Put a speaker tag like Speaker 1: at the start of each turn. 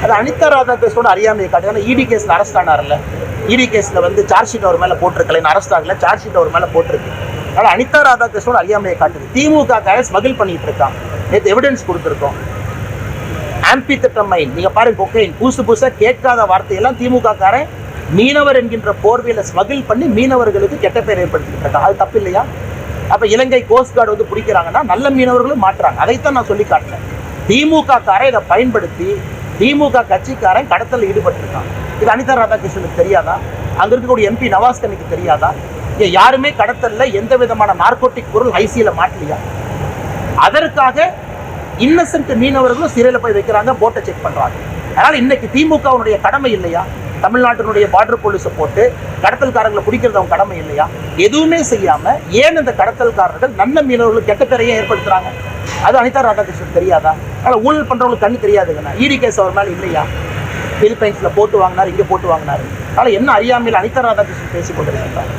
Speaker 1: அது அனிதா ராதாகிருஷ்ணனோட அறியாமையை காட்டுது. இடி கேஸ்ல அரெஸ்ட் ஆனார்ல, இடி கேஸ்ல வந்து சார்ஜ் ஷீட் அவர் மேல போட்டிருக்கல, அரெஸ்ட் ஆகல, சார்ஜ் ஷீட் அவர் மேல போட்டிருக்கு. அதனால அனிதா ராதாகிருஷ்ணனோட அறியாமையை காட்டுது. திமுக ஸ்மகிள் பண்ணிட்டு இருக்கான். நேற்று எவிடன்ஸ் கொடுத்துருக்கோம். ஆம்பித்தட்டமைன் நீங்க பாருங்க, கொக்கைன் புதுசா கேட்காத வார்த்தையெல்லாம் திமுக காரன் மீனவர் என்கின்ற போர்வையில ஸ்மகிள் பண்ணி மீனவர்களுக்கு கெட்ட பேர் ஏற்படுத்திட்டு இருக்காங்க. அது தப்பு இல்லையா? அப்ப இலங்கை கோஸ்ட் கார்டு வந்து பிடிக்கிறாங்கன்னா நல்ல மீனவர்களும் மாற்றாங்க. அதைத்தான் நான் சொல்லி காட்டினேன். திமுக காரன் இதை பயன்படுத்தி திமுக கட்சிக்காரன் கடத்தல் ஈடுபட்டிருக்கான். இது அனிதா ராதாகிருஷ்ணனுக்கு தெரியாதா? அங்க இருக்கக்கூடிய எம்பி நவாஸ் கனிக்கு தெரியாதா? யாருமே கடத்தல்ல எந்த விதமான நார்கோட்டிக் பொருள் ஐசியில மாட்டலையா? அதற்காக இன்னசென்ட் மீனவர்களும் சிறையில் போய் வைக்கிறாங்க, போட்டை செக் பண்றாங்க. அதனால இன்னைக்கு திமுகவுடைய கடமை இல்லையா? தமிழ்நாட்டினுடைய பார்டர் போலீஸை போட்டு கடத்தல்காரங்களை பிடிக்கிறது அவங்க கடமை இல்லையா? எதுவுமே செய்யாம ஏன் இந்த கடத்தல்காரர்கள் நல்ல மீனவர்களுக்கு கெட்ட பேரையே ஏற்படுத்துறாங்க? அது அனிதா ராதாகிருஷ்ணன் தெரியாதா? அதனால ஊழல் பண்றவங்களுக்கு கண்ணு தெரியாதுங்கண்ணா. இடி கேஸ் அவர் மேல இல்லையா? பிலிப்பைன்ஸ்ல போட்டு வாங்கினார், இங்க போட்டு வாங்கினாரு. அதனால என்ன அறியாமையில் அனிதா ராதாகிருஷ்ணன் பேசிக் கொண்டிருக்கிறார்.